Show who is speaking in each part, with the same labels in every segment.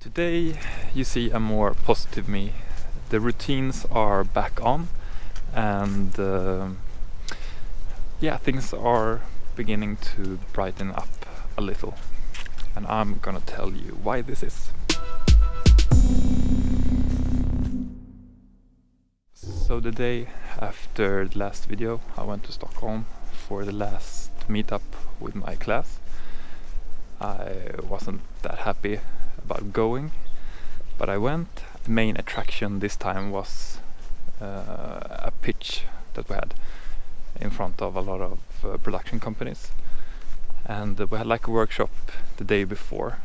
Speaker 1: Today you see a more positive me. The routines are back on, and yeah, things are beginning to brighten up a little. And I'm gonna tell you why this is. So the day after the last video, I went to Stockholm for the last meetup with my class. I wasn't that happy about going, but I went. The main attraction this time was a pitch that we had in front of a lot of production companies, and we had like a workshop the day before,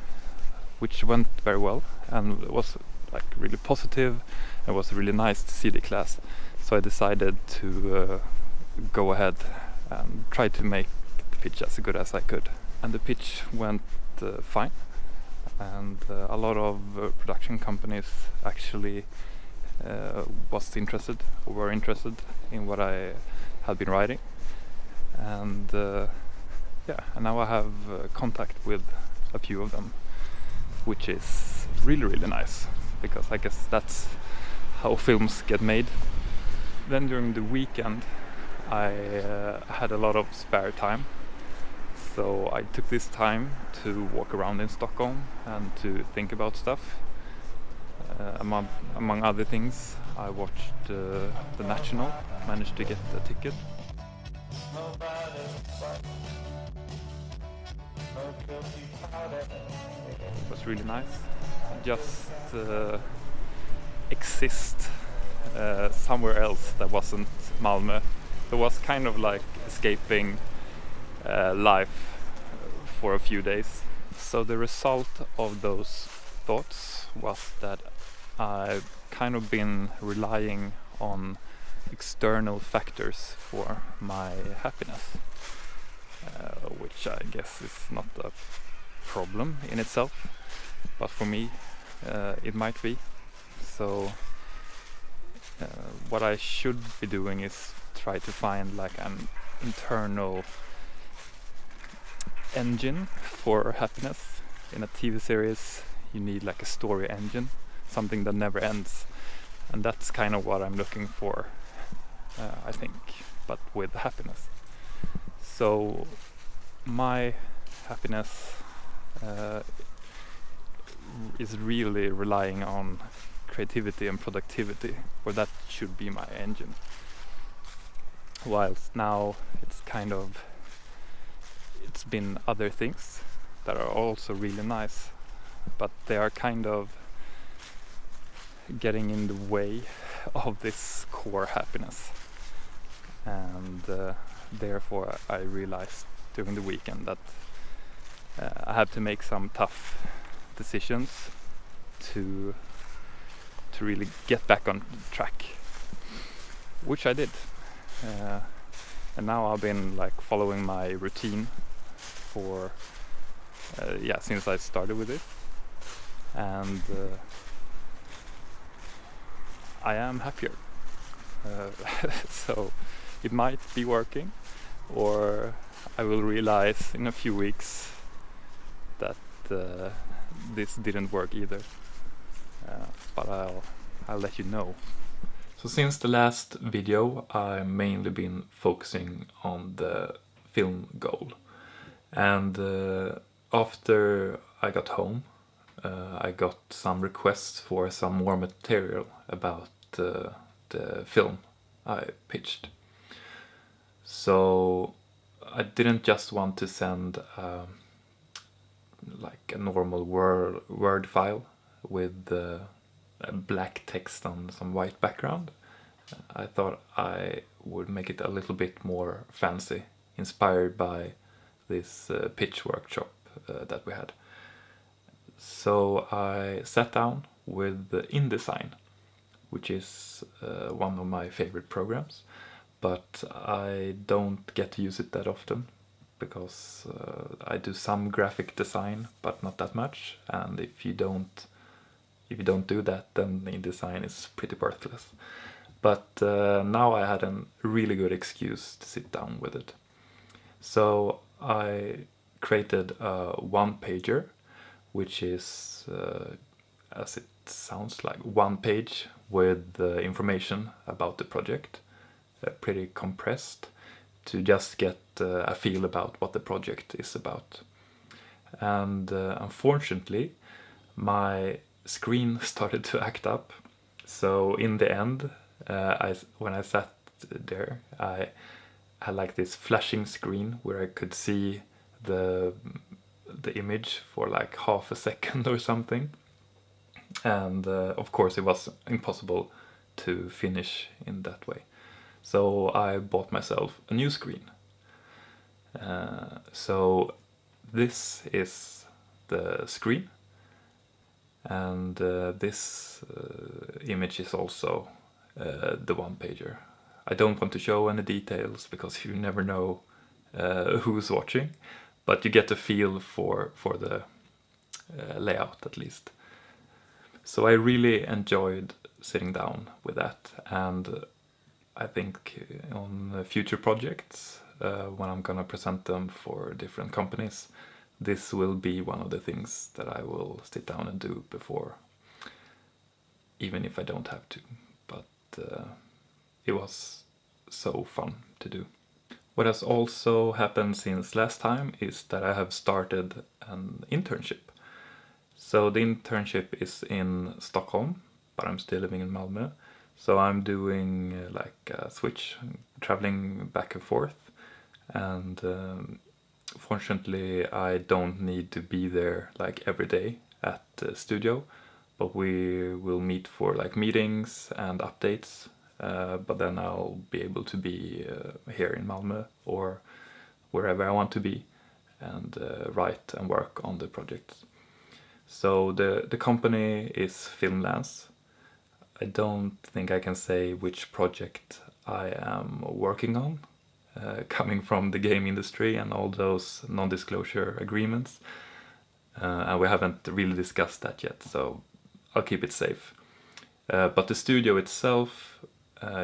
Speaker 1: which went very well and it was like really positive. It was really nice to see the class, so I decided to go ahead and try to make the pitch as good as I could. And the pitch went fine, and a lot of production companies actually were interested in what I had been writing, and yeah, and now I have contact with a few of them, which is really nice, because I guess that's how films get made. Then during the weekend I had a lot of spare time, so I took this time to walk around in Stockholm and to think about stuff. Among other things, I watched the National, managed to get a ticket. It was really nice. Just exist somewhere else that wasn't Malmö. It was kind of like escaping life for a few days. So the result of those thoughts was that I've kind of been relying on external factors for my happiness, which I guess is not a problem in itself, but for me it might be. So what I should be doing is try to find like an internal engine for happiness. In a TV series you need like a story engine, something that never ends, and that's kind of what I'm looking for, I think, but with happiness. So my happiness is really relying on creativity and productivity, or that should be my engine. Whilst now it's been other things that are also really nice, but they are kind of getting in the way of this core happiness. And therefore I realized during the weekend that I have to make some tough decisions to really get back on track, which I did. And now I've been like following my routine for since I started with it, and I am happier. So it might be working, or I will realize in a few weeks that this didn't work either. But I'll let you know. So since the last video, I've mainly been focusing on the film goal, and after I got home I got some requests for some more material about the film I pitched. So I didn't just want to send like a normal Word file with black text on some white background. I thought I would make it a little bit more fancy, inspired by this pitch workshop that we had. So I sat down with InDesign, which is one of my favorite programs, but I don't get to use it that often, because I do some graphic design, but not that much, and if you don't do that, then InDesign is pretty worthless. But now I had a really good excuse to sit down with it. So I created a one-pager, which is as it sounds, like one page with information about the project, pretty compressed, to just get a feel about what the project is about. And unfortunately, my screen started to act up. So in the end, when I sat there, I had like this flashing screen where I could see the image for like half a second or something. And of course it was impossible to finish in that way. So I bought myself a new screen. So this is the screen, and this image is also the one-pager. I don't want to show any details because you never know who's watching, but you get a feel for the layout at least. So I really enjoyed sitting down with that, and I think on future projects, when I'm gonna present them for different companies, this will be one of the things that I will sit down and do before, even if I don't have to. But it was so fun to do. What has also happened since last time is that I have started an internship. So the internship is in Stockholm, but I'm still living in Malmö. So I'm doing like a switch, traveling back and forth. And fortunately, I don't need to be there like every day at the studio, but we will meet for like meetings and updates. But then I'll be able to be here in Malmö or wherever I want to be, and write and work on the projects. So the company is Filmlance. I don't think I can say which project I am working on, coming from the game industry and all those non-disclosure agreements. And we haven't really discussed that yet, so I'll keep it safe. But the studio itself,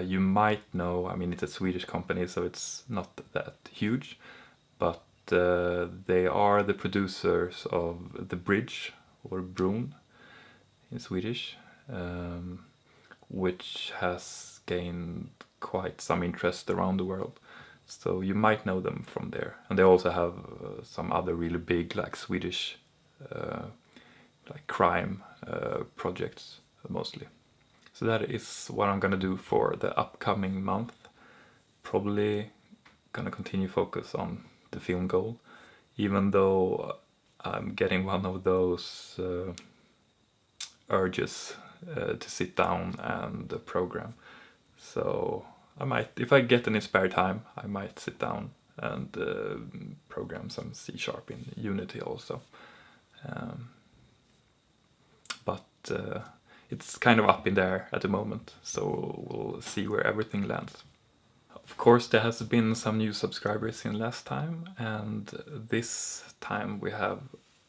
Speaker 1: you might know, I mean, it's a Swedish company, so it's not that huge, but they are the producers of The Bridge, or Bron in Swedish, which has gained quite some interest around the world. So you might know them from there. And they also have some other really big, like Swedish, like crime projects mostly. So that is what I'm gonna do for the upcoming month. Probably gonna continue focus on the film goal, even though I'm getting one of those urges to sit down and program. So I might, if I get any spare time, I might sit down and program some C# in Unity also. But it's kind of up in there at the moment, so we'll see where everything lands. Of course, there has been some new subscribers in last time, and this time we have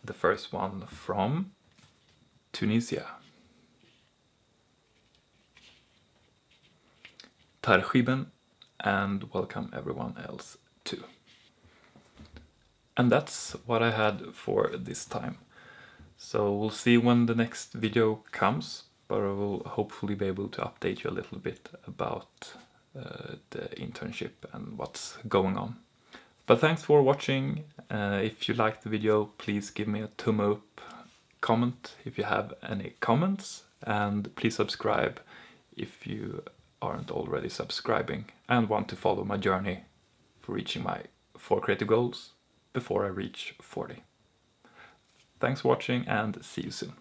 Speaker 1: the first one from Tunisia. Tarchiben, and welcome everyone else too. And that's what I had for this time. So we'll see when the next video comes, but I will hopefully be able to update you a little bit about the internship and what's going on. But thanks for watching. If you liked the video, please give me a thumb up, comment if you have any comments, and please subscribe if you aren't already subscribing and want to follow my journey for reaching my 4 creative goals before I reach 40. Thanks for watching, and see you soon.